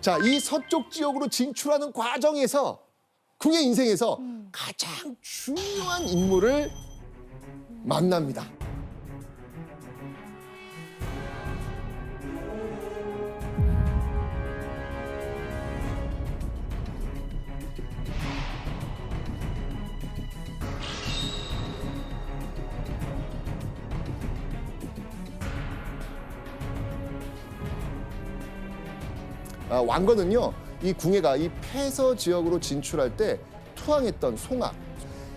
자, 이 서쪽 지역으로 진출하는 과정에서 궁의 인생에서 가장 중요한 인물을 만납니다. 왕건은요, 이 궁예가 이 폐서 지역으로 진출할 때 투항했던 송악,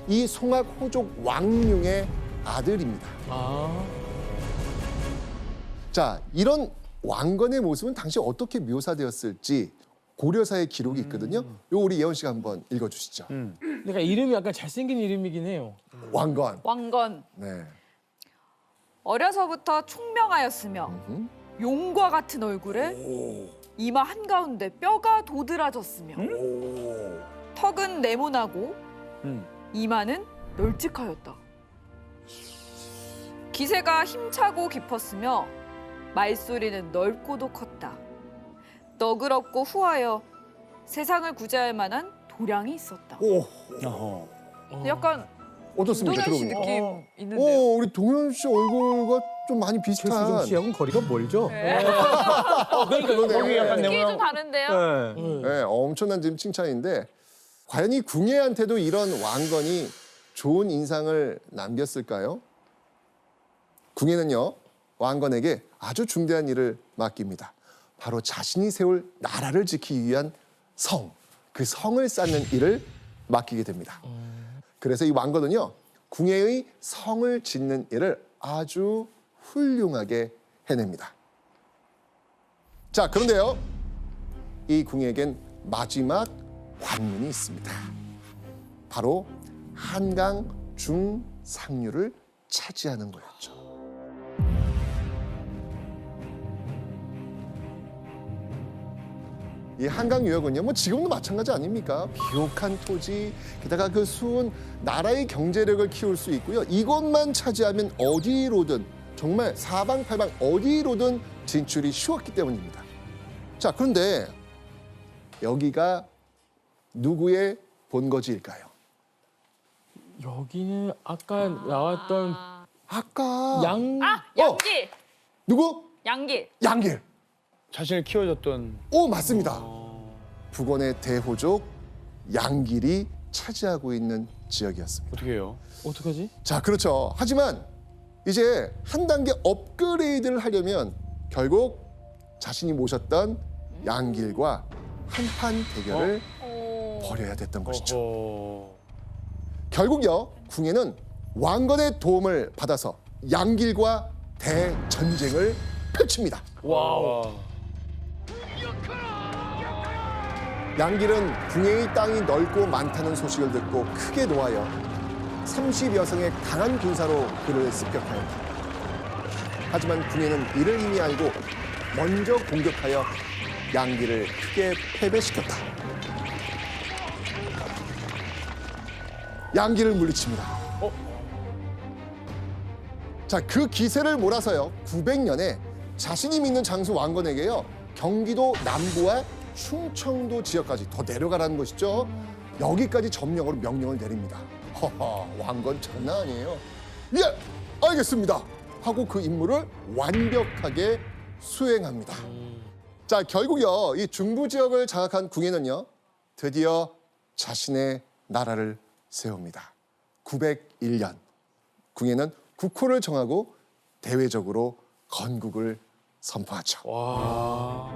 이 송악 호족 왕룡의 아들입니다. 자, 이런 왕건의 모습은 당시 어떻게 묘사되었을지 고려사의 기록이 있거든요. 요 우리 예원 씨가 한번 읽어주시죠. 그러니까 이름이 약간 잘생긴 이름이긴 해요. 왕건. 왕건. 네. 어려서부터 총명하였으며 용과 같은 얼굴에 이마 한가운데 뼈가 도드라졌으며 턱은 네모나고 이마는 널찍하였다. 기세가 힘차고 깊었으며 말소리는 넓고도 컸다. 너그럽고 후하여 세상을 구제할 만한 도량이 있었다. 오, 약간 어떻습니까? 동현 씨 들어보니까. 느낌 있는데요. 오, 우리 동현 씨 얼굴과 좀 많이 비슷한. 최수종 씨하고는 거리가 멀죠? 그러니까 거기 약간 느낌이 좀 다른데요? 네. 네, 엄청난 지금 칭찬인데 과연 이 궁예한테도 이런 왕건이 좋은 인상을 남겼을까요? 궁예는요, 왕건에게 아주 중대한 일을 맡깁니다. 바로 자신이 세울 나라를 지키기 위한 성, 그 성을 쌓는 일을 맡기게 됩니다. 그래서 이 왕건은요, 궁예의 성을 짓는 일을 아주 훌륭하게 해냅니다. 자, 그런데요, 이 궁예에겐 마지막 관문이 있습니다. 바로 한강 중상류를 차지하는 거였죠. 이 한강 유역은요, 뭐 지금도 마찬가지 아닙니까? 비옥한 토지, 게다가 그 수은 나라의 경제력을 키울 수 있고요. 이것만 차지하면 어디로든 정말 사방팔방 어디로든 진출이 쉬웠기 때문입니다. 자, 그런데 여기가 누구의 본거지일까요? 여기는 아까 나왔던 아까 양길! 누구? 양길! 양길. 자신을 키워줬던. 오, 맞습니다. 북원의 대호족 양길이 차지하고 있는 지역이었습니다. 어떻게 해요? 어떡하지? 자, 그렇죠. 하지만 이제 한 단계 업그레이드를 하려면 결국 자신이 모셨던 양길과 한판 대결을 벌여야 됐던 것이죠. 어허. 결국요, 궁예는 왕건의 도움을 받아서 양길과 대전쟁을 펼칩니다. 와. 양길은 궁예의 땅이 넓고 많다는 소식을 듣고 크게 노하여 30여 성의 강한 군사로 그를 습격하였다. 하지만 궁예는 이를 이미 알고 먼저 공격하여 양길을 크게 패배시켰다. 양길을 물리칩니다. 자, 그 기세를 몰아서요, 900년에 자신이 믿는 장수 왕건에게요, 경기도 남부와 충청도 지역까지 더 내려가라는 것이죠. 여기까지 점령으로 명령을 내립니다. 허허, 왕건 장난 아니에요. 예, 알겠습니다. 하고 그 임무를 완벽하게 수행합니다. 자, 결국요, 이 중부 지역을 장악한 궁예는요, 드디어 자신의 나라를 세웁니다. 901년, 궁예는 국호를 정하고 대외적으로 건국을 선포하죠. 와.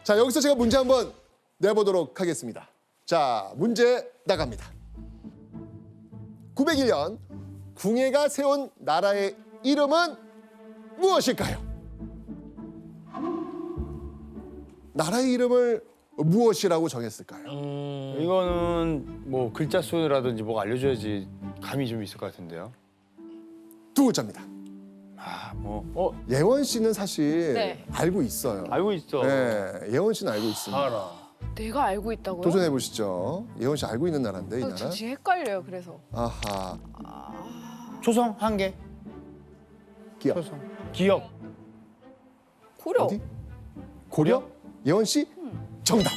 자, 여기서 제가 문제 한번 내보도록 하겠습니다. 자, 문제 나갑니다. 901년 궁예가 세운 나라의 이름은 무엇일까요? 나라의 이름을 무엇이라고 정했을까요? 이거는 뭐 글자 수라든지 뭐가 알려줘야지 감이 좀 있을 것 같은데요. 두 글자입니다. 예원 씨는 사실 네. 알고 있어요. 알고 있어. 네, 예원 씨는 알고 있습니다. 알아. 내가 알고 있다고요? 도전해 보시죠. 예원 씨 알고 있는 나라인데 이 저 나라. 지금 헷갈려요. 그래서 아하. 초성 한 개. 기억. 초성. 기억. 고려. 어디? 고려? 예원 씨? 정답.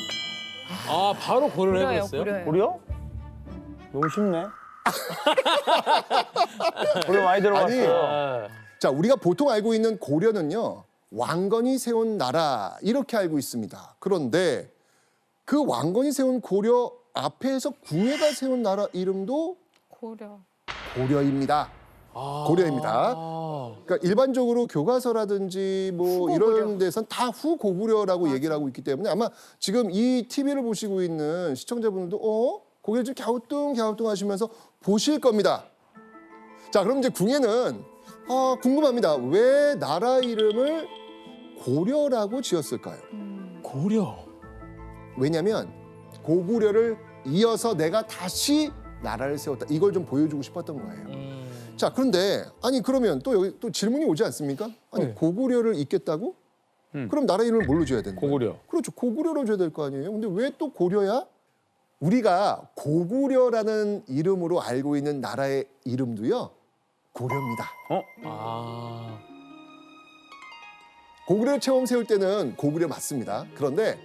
아 바로 고려를 고려예요. 해버렸어요? 고려예요. 고려? 너무 쉽네. 고려 많이 들어봤어. 아니. 아, 자, 우리가 보통 알고 있는 고려는요. 왕건이 세운 나라 이렇게 알고 있습니다. 그런데 그 왕건이 세운 고려 앞에서 궁예가 세운 나라 이름도 고려. 고려입니다. 아. 고려입니다. 아. 그러니까 일반적으로 교과서라든지 뭐 후고구려. 이런 데선 다 후고구려라고 얘기를 하고 있기 때문에 아마 지금 이 TV를 보시고 있는 시청자분들도 고개를 좀 갸우뚱 하시면서 보실 겁니다. 자, 그럼 이제 궁예는 궁금합니다. 왜 나라 이름을 고려라고 지었을까요? 고려. 왜냐하면 고구려를 이어서 내가 다시 나라를 세웠다. 이걸 좀 보여주고 싶었던 거예요. 자, 그런데 아니 그러면 또 여기 또 질문이 오지 않습니까? 아니 네. 고구려를 잇겠다고? 그럼 나라 이름을 뭘로 줘야 되는 거예요? 고구려. 그렇죠. 고구려로 줘야 될 거 아니에요. 근데 왜 또 고려야? 우리가 고구려라는 이름으로 알고 있는 나라의 이름도요. 고려입니다. 아. 고구려 처음 세울 때는 고구려 맞습니다. 그런데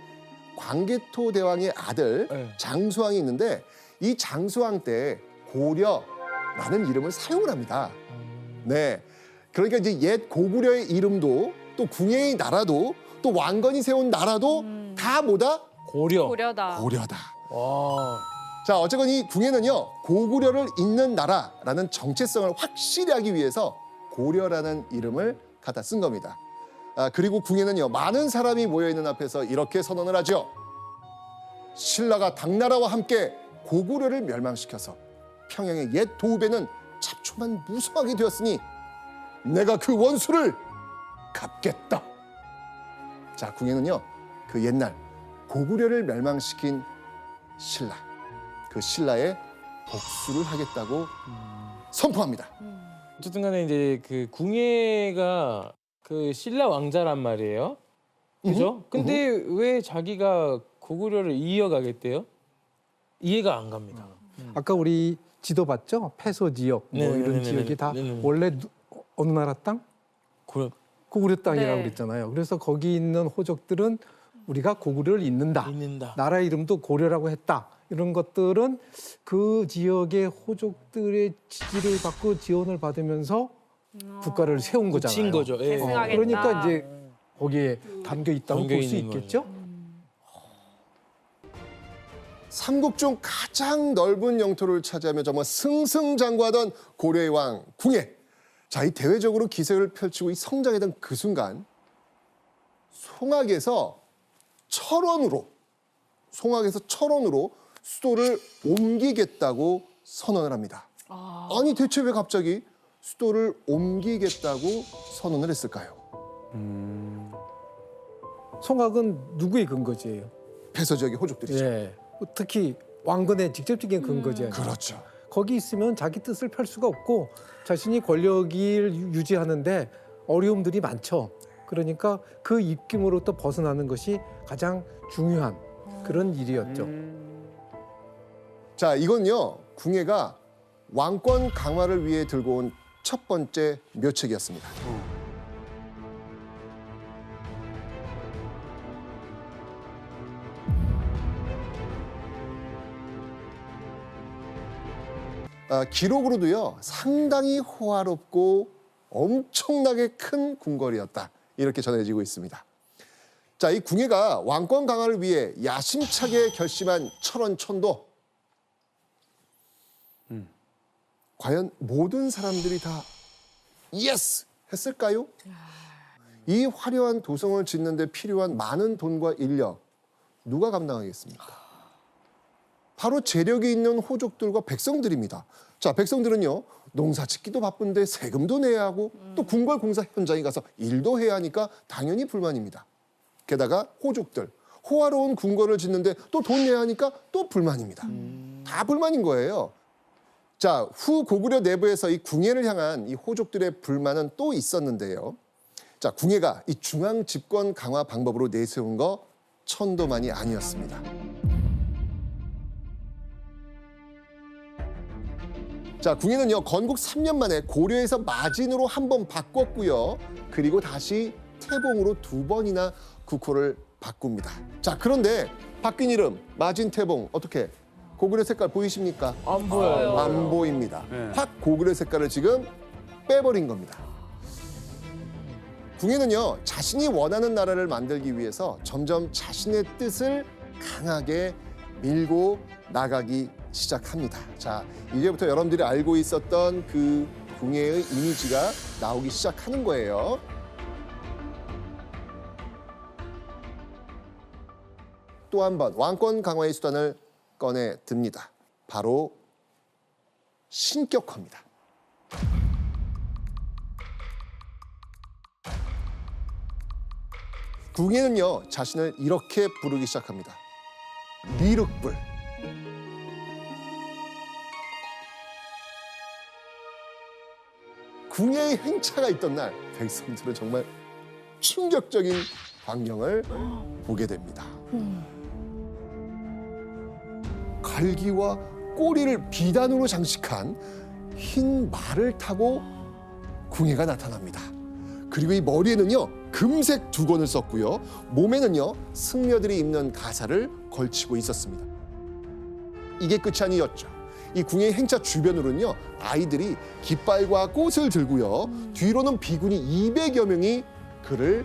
광개토 대왕의 아들 네. 장수왕이 있는데 이 장수왕 때 고려라는 이름을 사용을 합니다. 네. 그러니까 이제 옛 고구려의 이름도 또 궁예의 나라도 또 왕건이 세운 나라도 다 뭐다? 고려. 고려다. 고려다. 와. 자, 어쨌건 이 궁예는요. 고구려를 잇는 나라라는 정체성을 확실히 하기 위해서 고려라는 이름을 갖다 쓴 겁니다. 그리고 궁예는요. 많은 사람이 모여있는 앞에서 이렇게 선언을 하죠. 신라가 당나라와 함께 고구려를 멸망시켜서 평양의 옛 도읍에는 잡초만 무성하게 되었으니 내가 그 원수를 갚겠다. 자, 궁예는요. 그 옛날 고구려를 멸망시킨 신라, 그 신라의 복수를 하겠다고 선포합니다. 어쨌든 간에 이제 그 궁예가 그 신라 왕자란 말이에요. 그죠? 근데 왜 자기가 고구려를 이어가겠대요? 이해가 안 갑니다. 아까 우리 지도 봤죠? 패소 지역 뭐 네네네네네. 이런 지역이 다 네네네. 원래 어느 나라 땅? 고려 고구려 땅이라고 네. 그랬잖아요. 그래서 거기 있는 호족들은 우리가 고구려를 잇는다. 있는다. 나라 이름도 고려라고 했다. 이런 것들은 그 지역의 호족들의 지지를 받고 지원을 받으면서 국가를 세운 거잖아요. 친 거죠. 예. 계승하겠다. 그러니까 이제 거기에 담겨 있다고 담겨 볼 수 있는 있겠죠? 삼국 중 가장 넓은 영토를 차지하며 정말 승승장구하던 고려의 왕 궁예. 자, 이 대외적으로 기세를 펼치고 이 성장했던 그 순간 송악에서 철원으로 수도를 옮기겠다고 선언을 합니다. 아니 대체 왜 갑자기 수도를 옮기겠다고 선언을 했을까요? 송악은 누구의 근거지예요? 패서 지역의 호족들이죠. 예. 특히 왕건의 직접적인 근거지예요. 그렇죠. 거기 있으면 자기 뜻을 펼 수가 없고 자신이 권력을 유지하는데 어려움들이 많죠. 그러니까 그 입김으로부터 벗어나는 것이 가장 중요한 그런 일이었죠. 자, 이건요. 궁예가 왕권 강화를 위해 들고 온 첫 번째 묘책이었습니다. 기록으로도요. 상당히 호화롭고 엄청나게 큰 궁궐이었다. 이렇게 전해지고 있습니다. 자, 이 궁예가 왕권 강화를 위해 야심차게 결심한 철원천도. 과연 모든 사람들이 다 예스 했을까요? 이 화려한 도성을 짓는 데 필요한 많은 돈과 인력 누가 감당하겠습니까? 바로 재력이 있는 호족들과 백성들입니다. 자, 백성들은요. 농사 짓기도 바쁜데 세금도 내야 하고 또 궁궐 공사 현장에 가서 일도 해야 하니까 당연히 불만입니다. 게다가 호족들, 호화로운 궁궐을 짓는데 또 돈 내야 하니까 또 불만입니다. 다 불만인 거예요. 자, 후 고구려 내부에서 이 궁예를 향한 이 호족들의 불만은 또 있었는데요. 자, 궁예가 이 중앙 집권 강화 방법으로 내세운 거 천도만이 아니었습니다. 자, 궁예는요, 건국 3년 만에 고려에서 마진으로 한 번 바꿨고요. 그리고 다시 태봉으로 2번이나 국호를 바꿉니다. 자, 그런데 바뀐 이름 마진 태봉 어떻게 고구려 색깔 보이십니까? 안 보여요. 안 보입니다. 네. 확 고구려 색깔을 지금 빼버린 겁니다. 궁예는요, 자신이 원하는 나라를 만들기 위해서 점점 자신의 뜻을 강하게 밀고 나가기 시작합니다. 자, 이제부터 여러분들이 알고 있었던 그 궁예의 이미지가 나오기 시작하는 거예요. 또 한 번 왕권 강화의 수단을 꺼내 듭니다. 바로 신격화입니다. 궁예는요, 자신을 이렇게 부르기 시작합니다. 미륵불. 궁예의 행차가 있던 날 백성들은 정말 충격적인 광경을 보게 됩니다. 갈기와 꼬리를 비단으로 장식한 흰 말을 타고 궁예가 나타납니다. 그리고 이 머리에는요, 금색 두건을 썼고요. 몸에는요, 승려들이 입는 가사를 걸치고 있었습니다. 이게 끝이 아니었죠. 이 궁예 행차 주변으로는요, 아이들이 깃발과 꽃을 들고요. 뒤로는 비군이 200여 명이 그를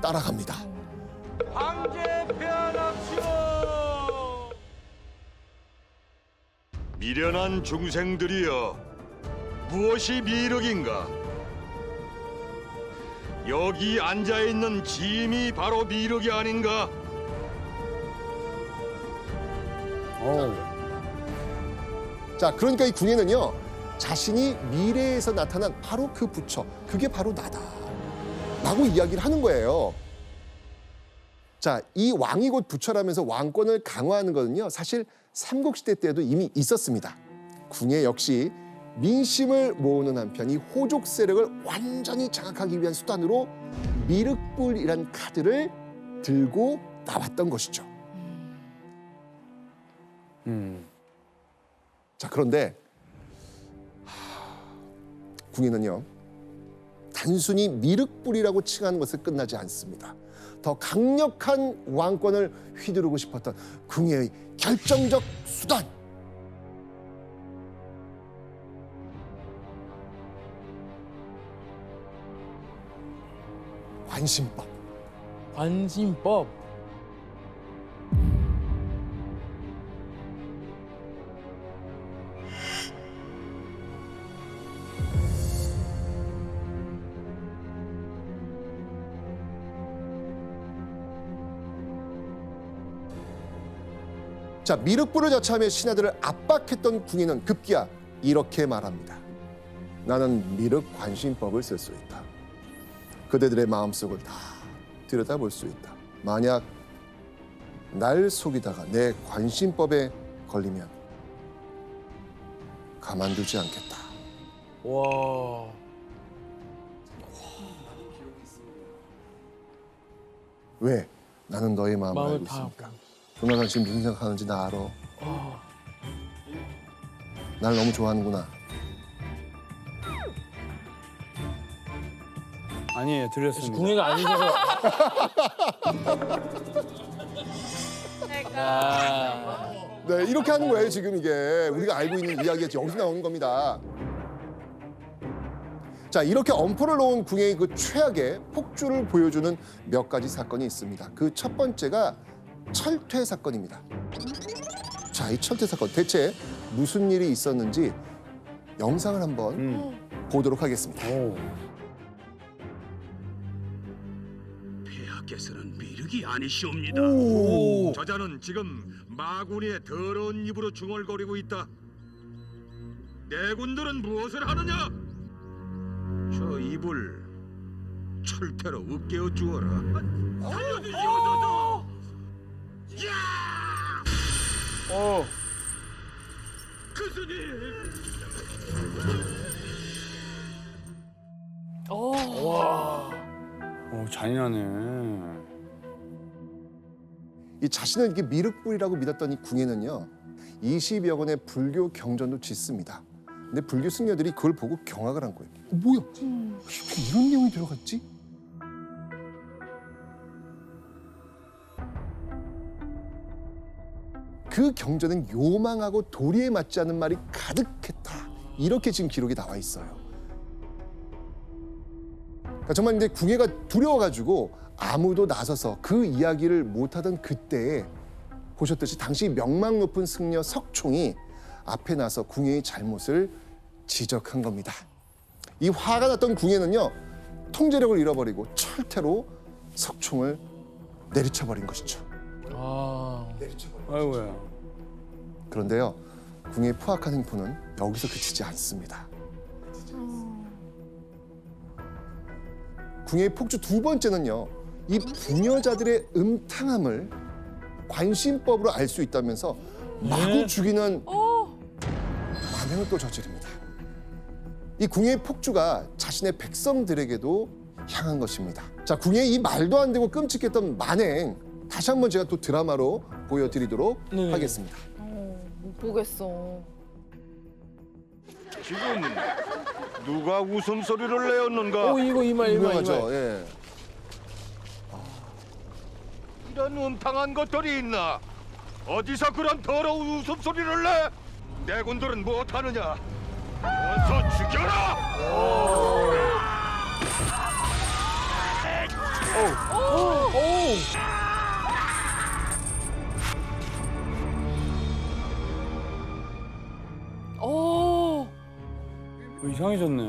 따라갑니다. 황제 변합시오. 미련한 중생들이여, 무엇이 미륵인가? 여기 앉아있는 짐이 바로 미륵이 아닌가? 자, 그러니까 이 궁예는요, 자신이 미래에서 나타난 바로 그 부처, 그게 바로 나다 라고 이야기를 하는 거예요. 자, 이 왕이 곧 부처라면서 왕권을 강화하는 거는요, 사실 삼국시대 때도 이미 있었습니다. 궁예 역시 민심을 모으는 한편 이 호족 세력을 완전히 장악하기 위한 수단으로 미륵불이란 카드를 들고 나왔던 것이죠. 자, 그런데 궁예는요, 단순히 미륵불이라고 칭하는 것에 끝나지 않습니다. 더 강력한 왕권을 휘두르고 싶었던 궁예의 결정적 수단, 관심법. 관심법. 자, 미륵불을 자처하며 신하들을 압박했던 궁예는 급기야 이렇게 말합니다. 나는 미륵 관심법을 쓸 수 있다. 그대들의 마음속을 다 들여다볼 수 있다. 만약 날 속이다가 내 관심법에 걸리면 가만두지 않겠다. 와. 왜? 나는 너의 마음을 마음을 알고 다 있으니까. 조나단 지금 무슨 생각하는지 나 알아. 날 너무 좋아하는구나. 아니에요, 들렸습니다. 궁예가 아니셔서. 네, 이렇게 하는 거예요, 지금 이게. 우리가 알고 있는 이야기가 여기서 나오는 겁니다. 자, 이렇게 엄포를 놓은 궁예의 그 최악의 폭주를 보여주는 몇 가지 사건이 있습니다. 그 첫 번째가 철퇴 사건입니다. 자, 이 철퇴 사건 대체 무슨 일이 있었는지 영상을 한번 보도록 하겠습니다. 폐하께서는 미륵이 아니시옵니다. 저자는 지금 마군의 더러운 입으로 중얼거리고 있다. 내군들은 무엇을 하느냐? 저 입을 철퇴로 으깨어 주어라. 살려주시옵소서. 야! 어. 교수님, 잔인하네. 이 자신을 이렇게 미륵불이라고 믿었던 이 궁예는요 20여 건의 불교 경전도 짓습니다. 근데 불교 승려들이 그걸 보고 경악을 한 거예요. 뭐야? 어떻게 이런 내용이 들어갔지? 그 경전은 요망하고 도리에 맞지 않는 말이 가득했다. 이렇게 지금 기록이 나와 있어요. 그러니까 정말 이제 궁예가 두려워가지고 아무도 나서서 그 이야기를 못하던 그때에 보셨듯이 당시 명망 높은 승려 석총이 앞에 나서 궁예의 잘못을 지적한 겁니다. 이 화가 났던 궁예는요 통제력을 잃어버리고 철퇴로 석총을 내리쳐버린 것이죠. 아이고야. 그런데요 궁예의 포악한 행포는 여기서 그치지 않습니다. 궁예의 폭주 두 번째는요 이 부녀자들의 음탕함을 관심법으로 알 수 있다면서 마구 죽이는 만행을 또 저지릅니다. 이 궁예의 폭주가 자신의 백성들에게도 향한 것입니다. 자, 궁예의 이 말도 안 되고 끔찍했던 만행 다시 한번 제가 또 드라마로 보여드리도록 네. 하겠습니다. 못 보겠어. 지금 누가 웃음소리를 내었는가? 오 이거 이말 유명하죠. 예. 이런 음탕한 것들이 있나? 어디서 그런 더러운 웃음소리를 내? 내군들은 못하느냐? 어서 죽여라! 오. 이상해졌네.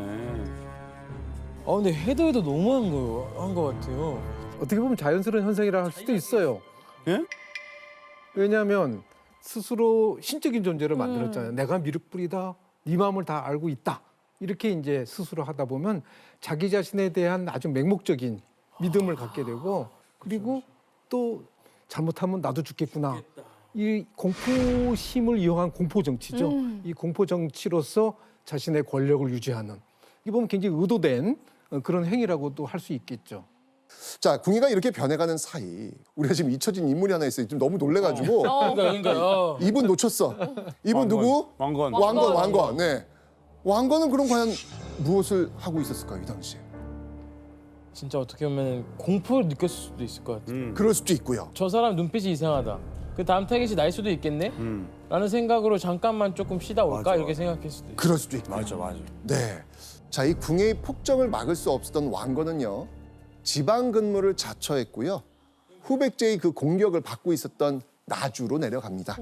근데 해도 너무한 거 같아요. 어떻게 보면 자연스러운 현상이라 할 수도 있어요. 예? 왜냐하면 스스로 신적인 존재를 만들었잖아요. 내가 미륵불이다. 네 마음을 다 알고 있다. 이렇게 이제 스스로 하다 보면 자기 자신에 대한 아주 맹목적인 믿음을 갖게 되고 그리고 또 잘못하면 나도 죽겠구나. 이 공포심을 이용한 공포 정치죠. 이 공포 정치로서 자신의 권력을 유지하는. 이게 보면 굉장히 의도된 그런 행위라고도 할 수 있겠죠. 자, 궁예가 이렇게 변해가는 사이 우리가 지금 잊혀진 인물이 하나 있어요. 좀 너무 놀래가지고 그러니까. 이분 놓쳤어. 이분 누구? 왕건. 왕건. 네. 왕건은 그럼 과연 무엇을 하고 있었을까요, 이 당시에? 진짜 어떻게 보면 공포를 느꼈을 수도 있을 것 같아요. 그럴 수도 있고요. 저 사람 눈빛이 이상하다. 그 다음 타겟이 날 수도 있겠네? 라는 생각으로 잠깐만 조금 쉬다 올까? 맞아. 이렇게 생각했을 수도 있어요. 그럴 수도 있고. 맞아. 네. 자, 이 궁예의 폭정을 막을 수 없었던 왕건은요. 지방 근무를 자처했고요. 후백제의 그 공격을 받고 있었던 나주로 내려갑니다.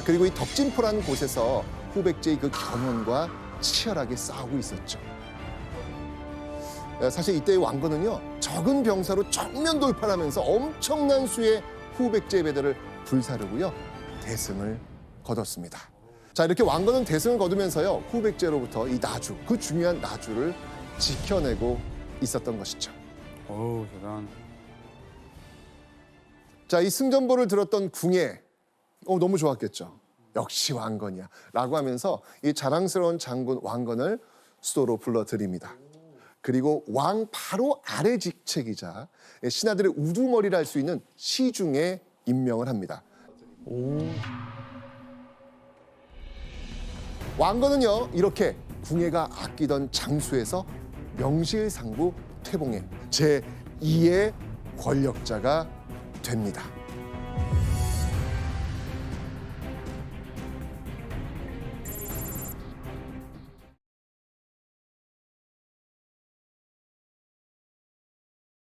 그리고 이 덕진포라는 곳에서 후백제의 그 견훤과 치열하게 싸우고 있었죠. 사실 이때의 왕건은요, 적은 병사로 정면 돌파를 하면서 엄청난 수의 후백제의 배들을 불사르고요, 대승을 거뒀습니다. 자, 이렇게 왕건은 대승을 거두면서요, 후백제로부터 이 나주, 그 중요한 나주를 지켜내고 있었던 것이죠. 어우, 대단. 자, 이 승전보를 들었던 궁예, 너무 좋았겠죠. 역시 왕건이야 라고 하면서 이 자랑스러운 장군 왕건을 수도로 불러들입니다. 그리고 왕 바로 아래 직책이자 신하들의 우두머리를 할 수 있는 시중에 임명을 합니다. 왕건은요 이렇게 궁예가 아끼던 장수에서 명실상부 퇴봉해 제2의 권력자가 됩니다.